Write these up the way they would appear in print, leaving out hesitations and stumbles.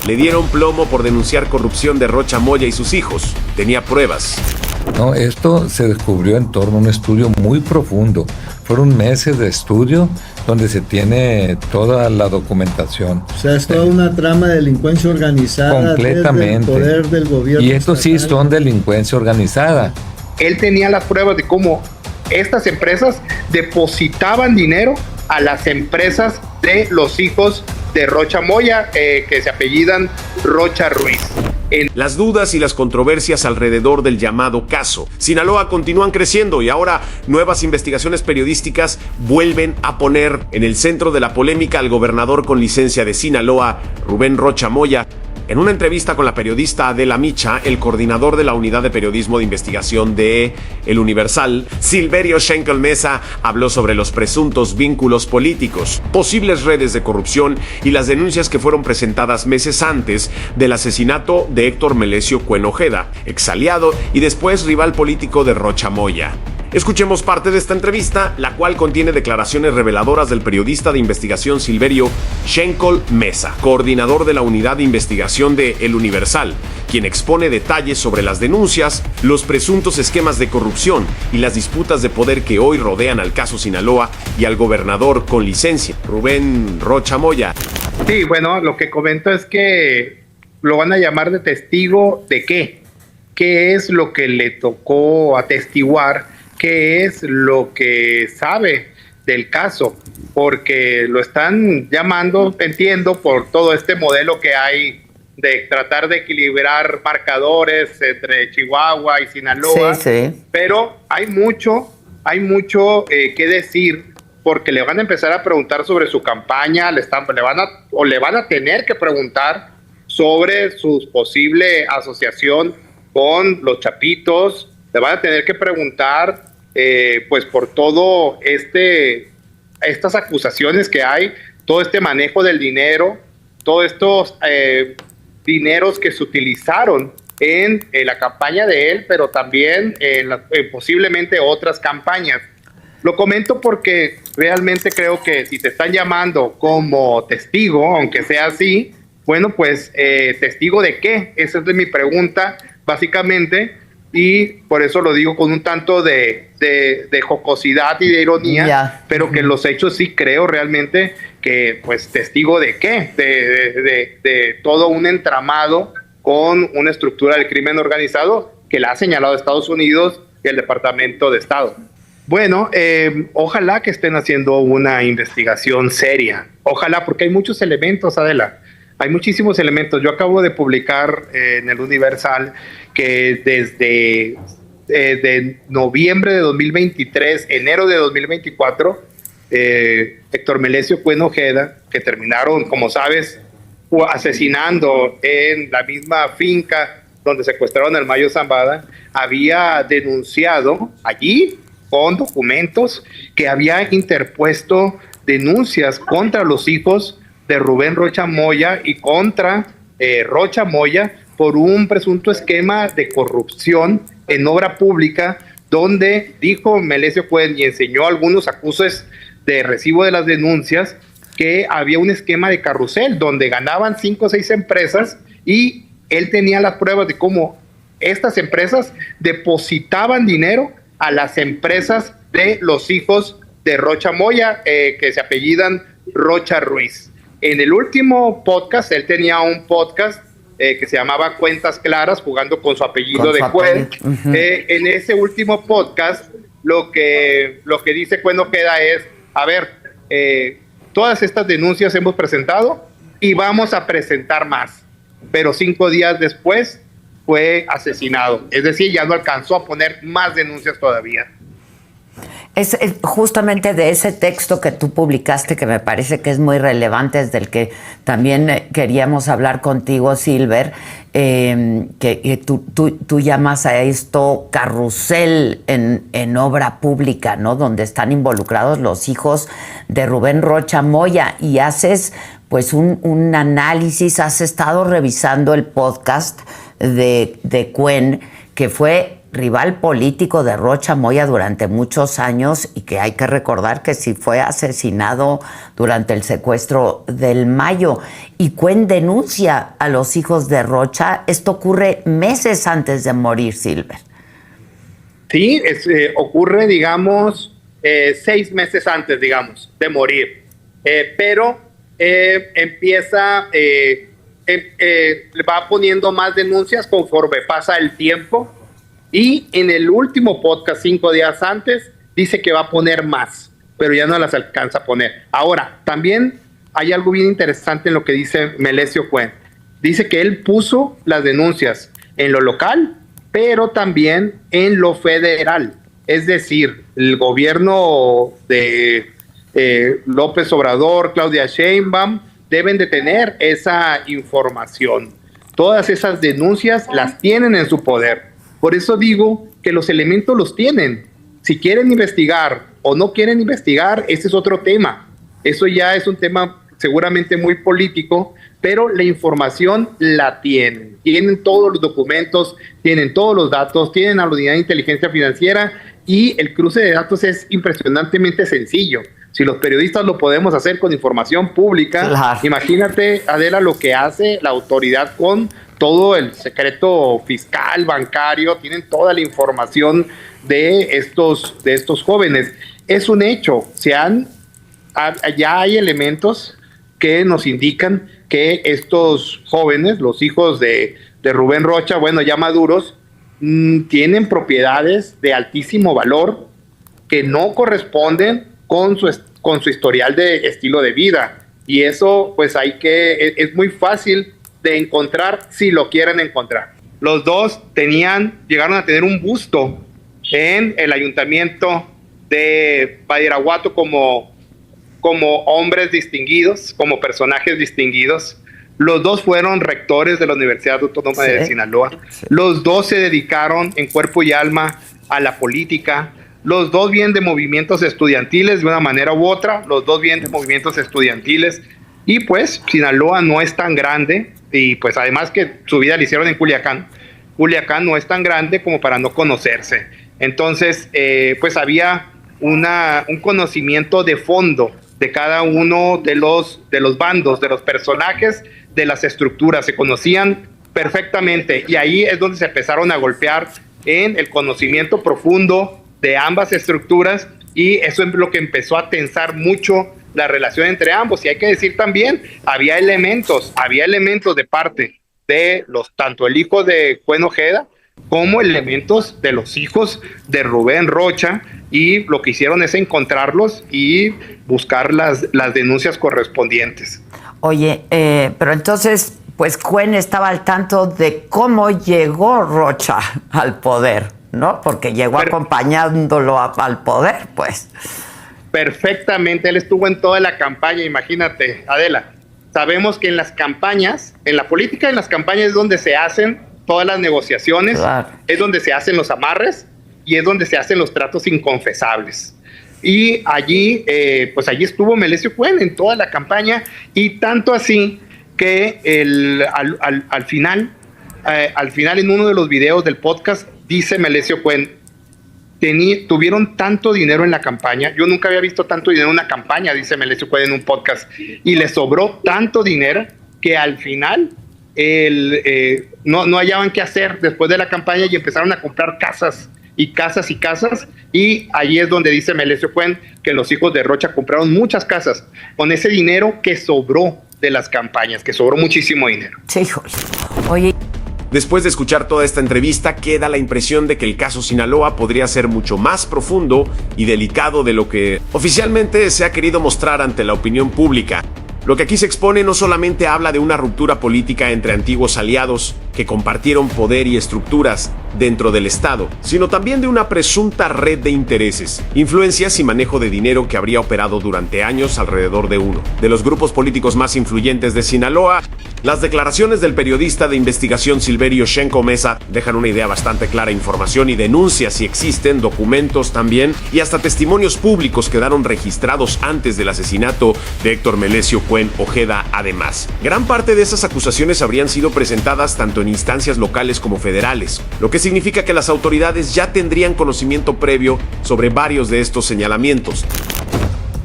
Le dieron plomo por denunciar corrupción de Rocha Moya y sus hijos. Tenía pruebas. No, esto se descubrió en torno a un estudio muy profundo. Fueron meses de estudio donde se tiene toda la documentación. O sea, es toda una trama de delincuencia organizada. Completamente. Desde el poder del gobierno. Y estos sí son delincuencia organizada. Él tenía las pruebas de cómo estas empresas depositaban dinero a las empresas de los hijos de Rocha Moya, que se apellidan Rocha Ruiz. Las dudas y las controversias alrededor del llamado caso Sinaloa continúan creciendo y ahora nuevas investigaciones periodísticas vuelven a poner en el centro de la polémica al gobernador con licencia de Sinaloa, Rubén Rocha Moya. En una entrevista con la periodista Adela Micha, el coordinador de la Unidad de Periodismo de Investigación de El Universal, Silverio Schenkel Mesa, habló sobre los presuntos vínculos políticos, posibles redes de corrupción y las denuncias que fueron presentadas meses antes del asesinato de Héctor Melesio Cuen Ojeda, exaliado y después rival político de Rocha Moya. Escuchemos parte de esta entrevista, la cual contiene declaraciones reveladoras del periodista de investigación Silverio Schenkel Mesa, coordinador de la Unidad de Investigación de El Universal, quien expone detalles sobre las denuncias, los presuntos esquemas de corrupción y las disputas de poder que hoy rodean al caso Sinaloa y al gobernador con licencia, Rubén Rocha Moya. Sí, bueno, lo que comento es que lo van a llamar de testigo de qué. ¿Qué es lo que le tocó atestiguar? ¿Qué es lo que sabe del caso? Porque lo están llamando, entiendo, por todo este modelo que hay de tratar de equilibrar marcadores entre Chihuahua y Sinaloa. Sí. Pero hay mucho que decir, porque le van a empezar a preguntar sobre su campaña, le van a tener que preguntar sobre su posible asociación con los Chapitos. Le van a tener que preguntar pues por todo estas acusaciones que hay, todo este manejo del dinero, todos estos dineros que se utilizaron en la campaña de él, pero también en posiblemente otras campañas. Lo comento porque realmente creo que si te están llamando como testigo, aunque sea así, bueno, pues ¿testigo de qué? Esa es mi pregunta, básicamente. Y por eso lo digo con un tanto de jocosidad y de ironía, pero que en los hechos sí creo realmente que, pues, testigo de qué, de todo un entramado con una estructura del crimen organizado que la ha señalado Estados Unidos y el Departamento de Estado. Bueno, ojalá que estén haciendo una investigación seria, ojalá, porque hay muchos elementos, Adela. Hay muchísimos elementos. Yo acabo de publicar en El Universal que desde de noviembre de 2023, enero de 2024, Héctor Melesio Cuen Ojeda, que terminaron, como sabes, asesinando en la misma finca donde secuestraron al Mayo Zambada, había denunciado allí con documentos que había interpuesto denuncias contra los hijos de Rubén Rocha Moya y contra Rocha Moya por un presunto esquema de corrupción en obra pública, donde dijo Melesio Cuen y enseñó algunos acuses de recibo de las denuncias que había un esquema de carrusel donde ganaban 5 o 6 empresas y él tenía las pruebas de cómo estas empresas depositaban dinero a las empresas de los hijos de Rocha Moya, que se apellidan Rocha Ruiz. En el último podcast, él tenía un podcast que se llamaba Cuentas Claras, jugando con su apellido de Cuen. En ese último podcast, lo que dice Cuen Ojeda es, a ver, todas estas denuncias hemos presentado y vamos a presentar más. Pero 5 días después fue asesinado. Es decir, ya no alcanzó a poner más denuncias todavía. Es justamente de ese texto que tú publicaste, que me parece que es muy relevante, es del que también queríamos hablar contigo, Silver, que tú llamas a esto carrusel en obra pública, ¿no? Donde están involucrados los hijos de Rubén Rocha Moya, y haces pues un análisis, has estado revisando el podcast de Cuen, que fue rival político de Rocha Moya durante muchos años y que hay que recordar que sí fue asesinado durante el secuestro del Mayo. Y Cuen denuncia a los hijos de Rocha. Esto ocurre meses antes de morir, Silver. Sí, ocurre, digamos, 6 meses antes, digamos, de morir. Pero empieza, va poniendo más denuncias conforme pasa el tiempo. Y en el último podcast, 5 días antes, dice que va a poner más, pero ya no las alcanza a poner. Ahora, también hay algo bien interesante en lo que dice Melesio Cuen. Dice que él puso las denuncias en lo local, pero también en lo federal. Es decir, el gobierno de López Obrador, Claudia Sheinbaum, deben de tener esa información. Todas esas denuncias las tienen en su poder. Por eso digo que los elementos los tienen. Si quieren investigar o no quieren investigar, ese es otro tema. Eso ya es un tema seguramente muy político, pero la información la tienen. Tienen todos los documentos, tienen todos los datos, tienen a la unidad de inteligencia financiera y el cruce de datos es impresionantemente sencillo. Si los periodistas lo podemos hacer con información pública, claro. Imagínate, Adela, lo que hace la autoridad con todo el secreto fiscal, bancario, tienen toda la información de estos jóvenes. Es un hecho, ya hay elementos que nos indican que estos jóvenes, los hijos de Rubén Rocha, bueno, ya maduros, tienen propiedades de altísimo valor que no corresponden con su historial de estilo de vida. Y eso, pues es muy fácil de encontrar si lo quieren encontrar. Los dos llegaron a tener un busto en el ayuntamiento de Badiraguato como hombres distinguidos, como personajes distinguidos. Los dos fueron rectores de la Universidad Autónoma de Sinaloa. Sí. Los dos se dedicaron en cuerpo y alma a la política. Los dos vienen de movimientos estudiantiles de una manera u otra. Los dos vienen de movimientos estudiantiles. Y pues Sinaloa no es tan grande. Y pues además que su vida la hicieron en Culiacán. Culiacán no es tan grande como para no conocerse. Entonces, pues había un conocimiento de fondo de cada uno de los bandos, de los personajes, de las estructuras. Se conocían perfectamente y ahí es donde se empezaron a golpear en el conocimiento profundo de ambas estructuras y eso es lo que empezó a tensar mucho la relación entre ambos. Y hay que decir también, había elementos de parte de tanto el hijo de Cuen Ojeda como elementos de los hijos de Rubén Rocha, y lo que hicieron es encontrarlos y buscar las denuncias correspondientes. Oye, pero entonces, pues Cuen estaba al tanto de cómo llegó Rocha al poder, ¿no? Porque llegó acompañándolo al poder, pues. Perfectamente, él estuvo en toda la campaña, imagínate, Adela. Sabemos que en las campañas, en la política, en las campañas es donde se hacen todas las negociaciones, claro. Es donde se hacen los amarres y es donde se hacen los tratos inconfesables. Y allí, pues allí estuvo Melesio Cuen en toda la campaña, y tanto así que al final en uno de los videos del podcast dice Melesio Cuen, tuvieron tanto dinero en la campaña, yo nunca había visto tanto dinero en una campaña, dice Melesio Cuen en un podcast, y le sobró tanto dinero que al final no hallaban qué hacer después de la campaña y empezaron a comprar casas y casas y casas, y allí es donde dice Melesio Cuen que los hijos de Rocha compraron muchas casas con ese dinero que sobró de las campañas, que sobró muchísimo dinero. Sí, oye. Después de escuchar toda esta entrevista, queda la impresión de que el caso Sinaloa podría ser mucho más profundo y delicado de lo que oficialmente se ha querido mostrar ante la opinión pública. Lo que aquí se expone no solamente habla de una ruptura política entre antiguos aliados que compartieron poder y estructuras dentro del Estado, sino también de una presunta red de intereses, influencias y manejo de dinero que habría operado durante años alrededor de uno de los grupos políticos más influyentes de Sinaloa. Las declaraciones del periodista de investigación Silverio Shenko Mesa dejan una idea bastante clara. Información y denuncias si existen, documentos también, y hasta testimonios públicos quedaron registrados antes del asesinato de Héctor Melesio Cuen Ojeda. Además, gran parte de esas acusaciones habrían sido presentadas tanto tanto en instancias locales como federales, lo que significa que las autoridades ya tendrían conocimiento previo sobre varios de estos señalamientos.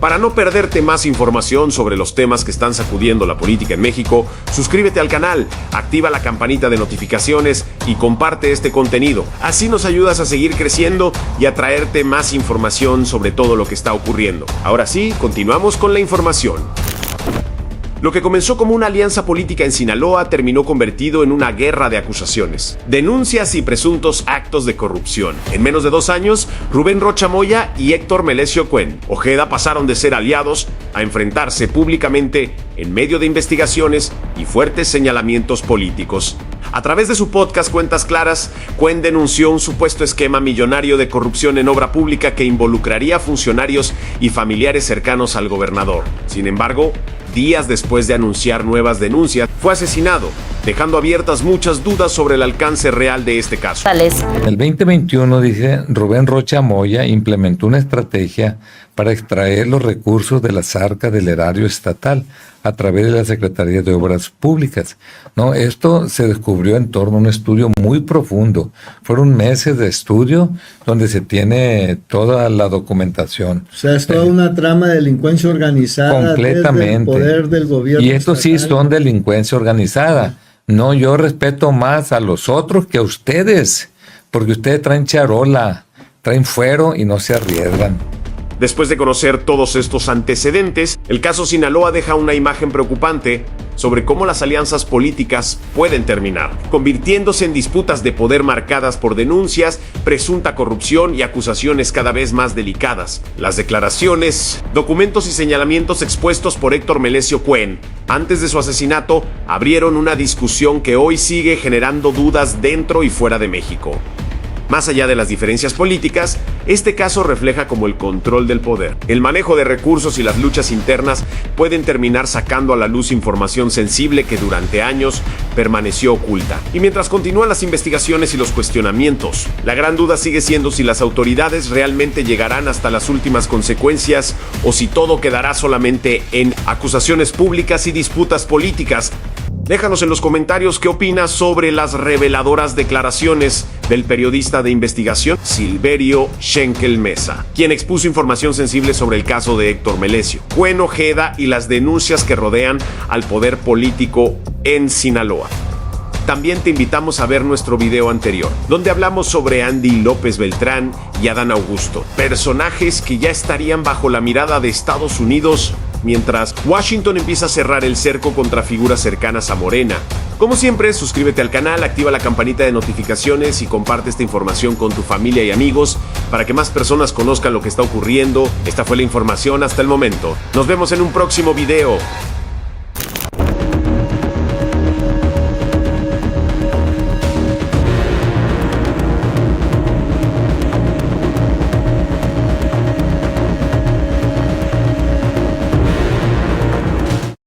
Para no perderte más información sobre los temas que están sacudiendo la política en México, suscríbete al canal, activa la campanita de notificaciones y comparte este contenido. Así nos ayudas a seguir creciendo y a traerte más información sobre todo lo que está ocurriendo. Ahora sí, continuamos con la información. Lo que comenzó como una alianza política en Sinaloa terminó convertido en una guerra de acusaciones, denuncias y presuntos actos de corrupción. En menos de 2 años, Rubén Rocha Moya y Héctor Melesio Cuen Ojeda pasaron de ser aliados a enfrentarse públicamente en medio de investigaciones y fuertes señalamientos políticos. A través de su podcast Cuentas Claras, Cuen denunció un supuesto esquema millonario de corrupción en obra pública que involucraría a funcionarios y familiares cercanos al gobernador. Sin embargo, días después de anunciar nuevas denuncias, fue asesinado, dejando abiertas muchas dudas sobre el alcance real de este caso. En el 2021, dice, Rubén Rocha Moya implementó una estrategia para extraer los recursos de las arcas del erario estatal a través de la Secretaría de Obras Públicas. No, esto se descubrió en torno a un estudio muy profundo. Fueron meses de estudio donde se tiene toda la documentación. O sea, es toda una trama de delincuencia organizada. Completamente. Desde el poder del gobierno Y estos sí estatal. son delincuencia organizada. No, yo respeto más a los otros que a ustedes, porque ustedes traen charola, traen fuero y no se arriesgan. Después de conocer todos estos antecedentes, el caso Sinaloa deja una imagen preocupante sobre cómo las alianzas políticas pueden terminar, convirtiéndose en disputas de poder marcadas por denuncias, presunta corrupción y acusaciones cada vez más delicadas. Las declaraciones, documentos y señalamientos expuestos por Héctor Melesio Cuen antes de su asesinato abrieron una discusión que hoy sigue generando dudas dentro y fuera de México. Más allá de las diferencias políticas, este caso refleja cómo el control del poder, el manejo de recursos y las luchas internas pueden terminar sacando a la luz información sensible que durante años permaneció oculta. Y mientras continúan las investigaciones y los cuestionamientos, la gran duda sigue siendo si las autoridades realmente llegarán hasta las últimas consecuencias o si todo quedará solamente en acusaciones públicas y disputas políticas. Déjanos en los comentarios qué opinas sobre las reveladoras declaraciones del periodista de investigación Silverio Schenkel Mesa, quien expuso información sensible sobre el caso de Héctor Melesio, Cuen Ojeda y las denuncias que rodean al poder político en Sinaloa. También te invitamos a ver nuestro video anterior, donde hablamos sobre Andy López Beltrán y Adán Augusto, personajes que ya estarían bajo la mirada de Estados Unidos mientras Washington empieza a cerrar el cerco contra figuras cercanas a Morena. Como siempre, suscríbete al canal, activa la campanita de notificaciones y comparte esta información con tu familia y amigos para que más personas conozcan lo que está ocurriendo. Esta fue la información hasta el momento. Nos vemos en un próximo video.